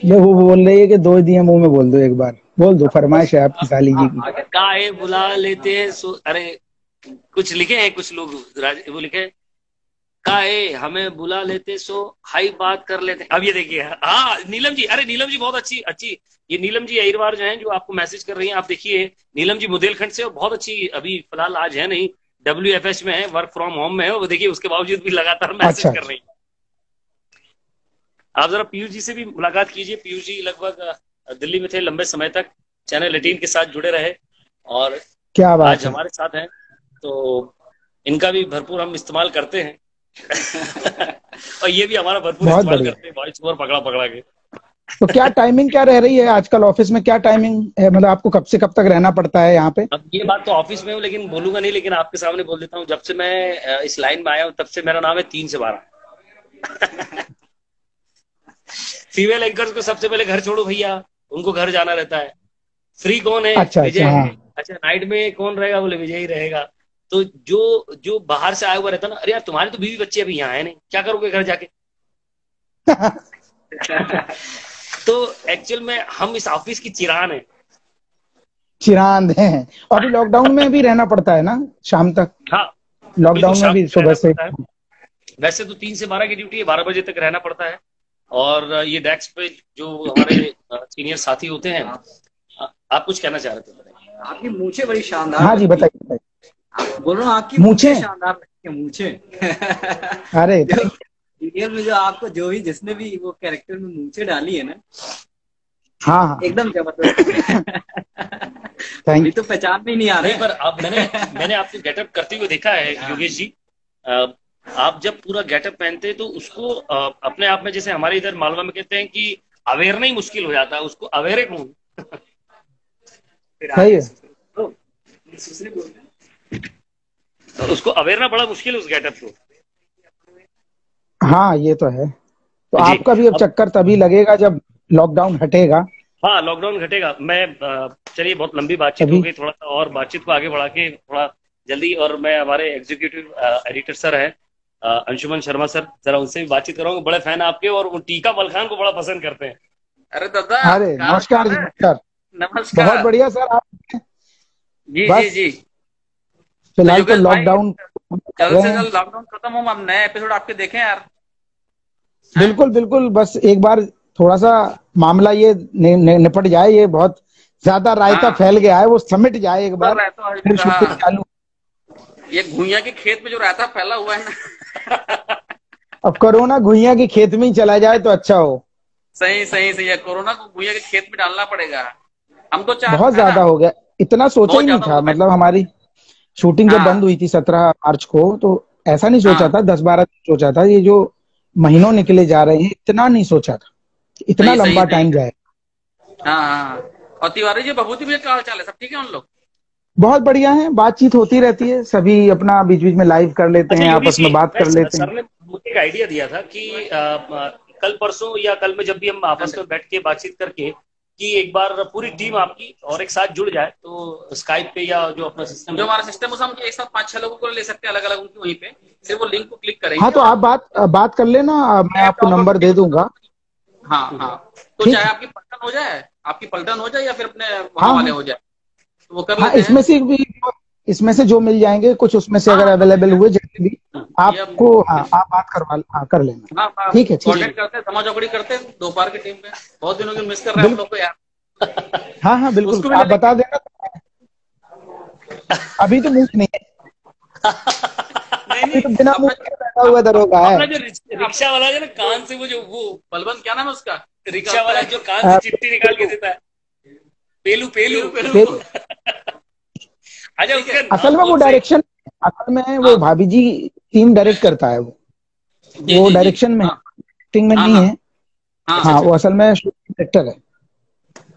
ये वो बोल रही है कि दो दिए मुंह में बोल दो, एक बार बोल दो, फरमाइश है आपकी साली जी की। काहे बुला लेते हैं अरे कुछ लिखे हैं कुछ लोग, वो लिखे, काहे हमें बुला लेते सो हाई बात कर लेते। अब ये देखिए, हाँ नीलम जी, अरे नीलम जी बहुत अच्छी अच्छी, ये नीलम जी अहिरवार जो हैं, जो आपको मैसेज कर रही हैं, आप देखिए नीलम जी बुंदेलखंड से, और बहुत अच्छी, अभी फिलहाल आज है नहीं, WFH में है, वर्क फ्रॉम होम में है, वो देखिए उसके बावजूद भी लगातार मैसेज अच्छा कर रही है। आप जरा पीयूष जी से भी मुलाकात कीजिए, पीयूष जी लगभग दिल्ली में थे लंबे समय तक, चैनल 18 के साथ जुड़े रहे, और क्या बात आज है। हमारे साथ हैं, तो इनका भी भरपूर हम इस्तेमाल करते हैं। और ये भी हमारा भरपूर बहुत इस्तेमाल बढ़िया। करते हैं, वॉइस ओवर पकड़ा पकड़ा के। तो क्या टाइमिंग क्या रह रही है आजकल ऑफिस में, क्या टाइमिंग है, मतलब आपको कब से कब तक रहना पड़ता है यहाँ पे? अब ये बात तो ऑफिस में हूँ, लेकिन बोलूंगा नहीं, लेकिन आपके सामने बोल देता हूँ, जब से मैं इस लाइन में आया हूँ, तब से मेरा नाम है 3 से 12। फीमेल एंकर्स को सबसे पहले घर छोड़ो भैया, उनको घर जाना रहता है। फ्री कौन है? अच्छा विजय अच्छा, है। हाँ अच्छा नाइट में कौन रहेगा? बोले विजय ही रहेगा। तो जो जो बाहर से आया हुआ रहता ना, अरे यार तुम्हारे तो बीवी बच्चे अभी यहाँ है नहीं, क्या करोगे घर जाके? तो एक्चुअल में हम इस ऑफिस की चिरान है। चिरांद हैं, और अभी लॉकडाउन में भी रहना पड़ता है ना शाम तक? हाँ बिल्कुल, लॉकडाउन में शाम भी तक सुबह रहना से? पड़ता है। वैसे तो 3 से 12 की ड्यूटी है, 12 बजे तक रहना पड़ता है। और ये डेस्क पे जो हमारे सीनियर साथी होते हैं, आप कुछ कहना चाह रहे थे, बताइए। आपकी मूछें बड़ी शानदार हाँ जी, लगती बताइए बताइए। हैं। बोल रहा हूँ आपकी मूछें? मूछें शानदार लगती हैं, मूछें। अरे जो सीरियल में जो आपको जो भी जिसने भी वो कैरेक्टर में मूछें डाली है ना, हाँ हाँ, एकदम जबरदस्त। अभी थैंक तो पहचान में ही नहीं आ रहे नहीं, पर अब मैंने आपको गेटअप करते हुए देखा है योगेश जी। आप जब पूरा गेटअप पहनते हैं तो उसको अपने आप में, जैसे हमारे इधर मालवा में कहते हैं कि अवेरना ही मुश्किल हो जाता है, उसको अवेरे कौन। सही है। तो उसको अवेरना बड़ा मुश्किल है उस गेटअप को। हाँ ये तो है। तो जी। आपका भी अब चक्कर तभी लगेगा जब लॉकडाउन हटेगा। हाँ, लॉकडाउन घटेगा। मैं चलिए, बहुत लंबी बातचीत हो तभी गई, थोड़ा सा और बातचीत को आगे बढ़ा के थोड़ा जल्दी, और मैं हमारे एग्जीक्यूटिव एडिटर सर हैं अंशुमन शर्मा सर, जरा उनसे भी बातचीत कराऊंगा। बड़े फैन आपके, और वो टीका मलखान को बड़ा पसंद करते हैं। अरे दादा, अरे नमस्कार जी, नमस्कार। बहुत नमस्कार बढ़िया सर। आप जी। बस जी जी। तो फिलहाल तो योगेश भाई, लॉकडाउन कर जल्द रहे से हैं। जल्द लॉकडाउन खत्म हो, हम नए एपिसोड आपके देखें यार। बिल्कुल बिल्कुल, बस एक बार थोड़ा सा मामला ये निपट जाए, ये बहुत ज्यादा रायता हाँ, फैल गया है, वो समिट जाए एक पर बार, रहता है फिर शूटिंग हाँ, चालू। ये घुइयां के खेत में जो रहता फैला हुआ है ना। अब कोरोना घुइयां के खेत में ही चला जाए तो अच्छा हो। सही सही सही है, कोरोना को घुइयां के खेत में डालना पड़ेगा। हम तो चाहते बहुत है ना, ज्यादा हो गया, इतना सोचा बहुत ही नहीं ज्यादा था। हो गया। मतलब हमारी शूटिंग जब बंद हाँ हुई थी 17 मार्च को, तो ऐसा नहीं सोचा हाँ, था, 10-12 दिन सोचा था। ये जो महीनों निकले जा रहे हैं, इतना नहीं सोचा था कि इतना सही सही लंबा सही। टाइम जाए। हाँ हाँ। और तिवारी जी, बभूति भैया क्या हाल चाल है, सब ठीक है उन लोग? बहुत बढ़िया है, बातचीत होती रहती है, सभी अपना बीच बीच में लाइव कर लेते अच्छा हैं, योगेश आपस जी, में बात कर लेते सर हैं। ने मुझे एक आइडिया दिया था कि कल परसों या कल में जब भी हम आपस में बैठ के बातचीत करके, कि एक बार पूरी टीम आपकी और एक साथ जुड़ जाए, तो स्काइप पे या जो अपना सिस्टम जो हमारा सिस्टम है, हम एक साथ 5-6 लोगों को ले सकते हैं अलग अलग, उनकी वहीं पे सिर्फ वो लिंक को क्लिक हाँ, करेंगे तो आप और बात कर लेना, मैं ऐप आपको डाउनलोड नंबर करके दे दूंगा। हाँ हाँ। तो ठीक चाहे है। आपकी पलटन हो जाए या फिर अपने वहां हाँ वाले हाँ हो जाए, तो वो कर हाँ, लेते हैं। इसमें से जो मिल जाएंगे, कुछ उसमें से हाँ अगर हाँ, तो अवेलेबल हुए, जैसे भी ये आपको, हाँ आप बात करवा, हाँ कर लेना। हाँ हाँ, ठीक है, ठीक है। कोऑर्डिनेट करते हैं, धमा चौकड़ी करते हैं दोपहर की टीम में। बहुत दिनों की मिस कर रहे हैं हम बिल्कुल। लोग को यार। हाँ हाँ बिल्कुल, उसको भी ले आप बता लेंगे। देना। अभी तो मूड नहीं है, नहीं अभी नहीं, तो बिना मूड अपना के बैठा हुआ दरोगा है। अपना जो रिक्शा वाला है ना, कान से वो बलबन क्या नाम है उसका, रिक्शा वाला जो कान से चिट्ठी निकाल के देता है, पेलू पेलू पेलू फिर पेलू। अच्छा, ठीक है। उसका असल नाम में वो बहुत सही। डायरेक्शन, असल में वो हाँ भाभी जी टीम डायरेक्ट करता है। जी वो जी जी। डायरेक्शन में, हाँ एक्टिंग में हाँ नहीं हाँ है। हाँ। हाँ, वो असल में डायरेक्टर है।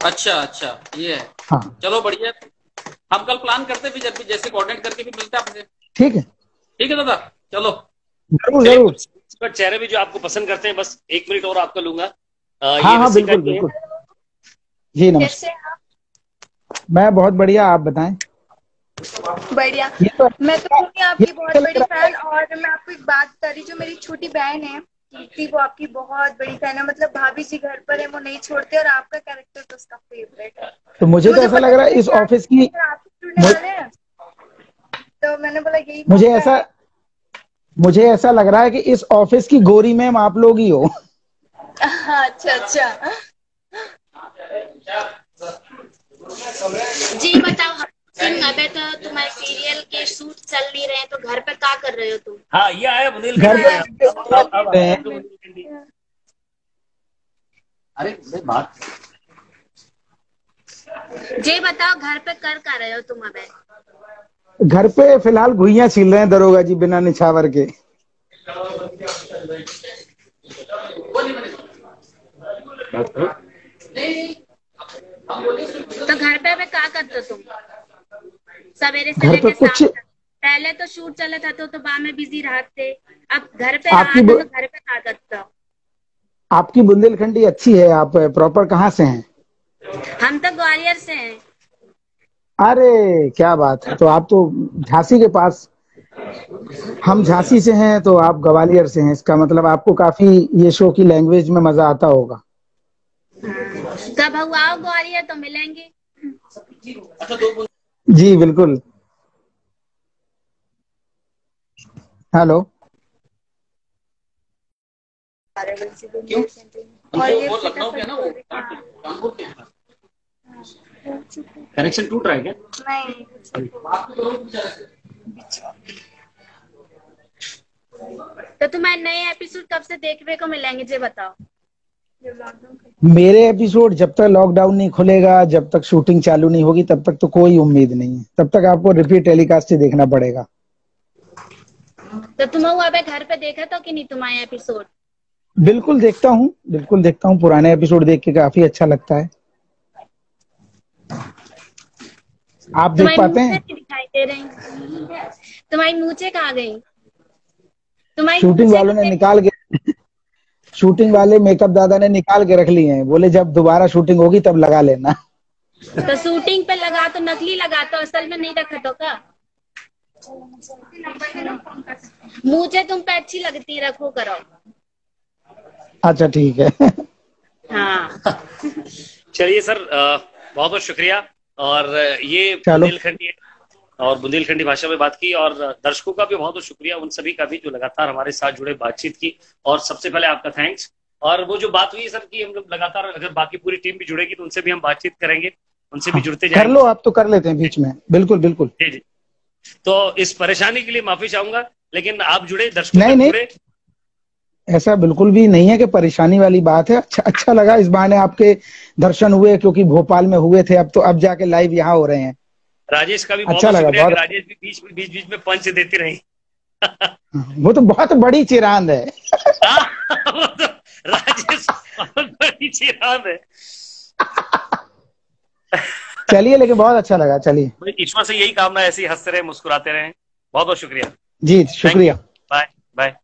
अच्छा अच्छा, ये है। हाँ चलो बढ़िया। हम कल प्लान करते भी, जब भी जैसे कोऑर्डिनेट करके भी मिलता है आपसे। ठीक है, ठीक है दादा, चलो। जरूर चलिए, जरूर। कुछ चेहरे भी जो आपको पसंद करते हैं, बस 1 मिनट और आपका लूंगा। हाँ ये हाँ रसिका बिल्कुल जी हैं। बिल्कुल। जी कैसे नमस्कार। हैं आप? मैं बहुत बढ़िया, आप बताएं। बढ़िया। ये तो मैं तो हूँ ये आपकी बहुत अच्छा लग बड़ी रहा है। फैन, और मैं आपको एक बात बता रही, जो मेरी छोटी बहन है कीर्ति, वो आपकी बहुत बड़ी फैन है। मतलब भाभी जी घर पर है, वो नहीं छोड़ते, और आपका कैरेक्टर तो उसका फेवरेट है। तो तो मुझे तो मुझे ऐसा पता लग रहा चला है इस कि आप ऑफिस की, आप ही जुड़ने मु- वाले हैं, तो मैंने बोला यही मुझे मौका ऐसा है। मुझे ऐसा लग रहा है कि इस ऑफिस की गोरी मैम आप लोग ही हो। अच्छा अच्छा। जी बताओ सिंह, अबे तो तुम्हारे सीरियल के शूट चल नहीं रहे हैं, तो घर पे क्या कर रहे हो तुम? हाँ, ये आया घर बुंदेलखंडी पे आया। अब रहे आया हैं। तो बुंदेलखंडी। अरे बात जी बताओ, घर पे कर क्या रहे हो तुम अबे? घर पे फिलहाल घुइयां छील रहे हैं दरोगा जी, बिना निछावर के। तो घर पे क्या करते हो तुम सवेरे से घर पे लेके कुछ, शाम तक? पहले तो शूट चला था तो बाहर में बिजी रहते, अब घर पे आपकी रहा था तो घर पे क्या करते हो? आपकी बुंदेलखंडी अच्छी है। आप प्रॉपर कहाँ से हैं? हम तो ग्वालियर से हैं। अरे क्या बात है, तो आप तो झांसी के पास, हम झांसी से हैं तो आप ग्वालियर से हैं। इसका मतलब आपको काफी ये शो की लैंग्वेज में मजा आता होगा। कब आओ ग्वालियर तो मिलेंगे। जी बिल्कुल। हेलो। क्यों? और ये वो लखनऊ के है ना, वो कानपुर के हैं। कनेक्शन टूट रहा है क्या? नहीं। तो तुम्हारे नए एपिसोड कब से देखने को मिलेंगे ये बताओ। मेरे एपिसोड जब तक लॉकडाउन नहीं खुलेगा, जब तक शूटिंग चालू नहीं होगी, तब तक तो कोई उम्मीद नहीं है। तब तक आपको रिपीट टेलीकास्ट ही देखना पड़ेगा। तो तुम वहाँ पे घर पे देखा तो कि नहीं तुम्हारे एपिसोड? बिल्कुल देखता हूँ, बिल्कुल देखता हूँ। पुराने एपिसोड देख के काफी अच्छा लगता है। आप देख पाते हैं? दिखाई दे रही तुम्हारी मूंछें कहाँ गई? तुम्हारी शूटिंग वालों ने निकाल के शूटिंग वाले मेकअप दादा ने निकाल के रख लिए हैं, बोले जब दोबारा शूटिंग होगी तब लगा लेना। तो शूटिंग पे लगा तो नकली लगा तो असल में नहीं रखा तो का? मुझे तुम पे अच्छी लगती, रखो करो। अच्छा ठीक है। हाँ चलिए सर, बहुत बहुत शुक्रिया। और ये बुंदेलखंडी और बुंदेलखंडी भाषा में बात की, और दर्शकों का भी बहुत बहुत शुक्रिया, उन सभी का भी जो लगातार हमारे साथ जुड़े, बातचीत की। और सबसे पहले आपका थैंक्स। और वो जो बात हुई सर कि हम लोग लगातार, अगर बाकी पूरी टीम भी जुड़ेगी तो उनसे भी हम बातचीत करेंगे, उनसे भी जुड़ते जाएंगे। कर लो, आप तो कर लेते हैं बीच में। बिल्कुल बिल्कुल जी जी। तो इस परेशानी के लिए माफी चाहूंगा, लेकिन आप जुड़े, दर्शकों नहीं नहीं, जुड़े। ऐसा बिल्कुल भी नहीं है कि परेशानी वाली बात है। अच्छा लगा, इस बहाने आपके दर्शन हुए, क्योंकि भोपाल में हुए थे, अब जाके लाइव यहाँ हो रहे हैं। राजेश का भी अच्छा बहुत शुक्रिया लगा। राजेश भी बीच में पंच देती रही। वो तो बहुत बड़ी चिरांद है। वो तो राजेश बहुत बड़ी चिरांद है। चलिए, लेकिन बहुत अच्छा लगा। चलिए, ईश्वर से यही कामना, ऐसे ही हंसते रहे, मुस्कुराते रहे। बहुत बहुत शुक्रिया जी, शुक्रिया। Bye bye.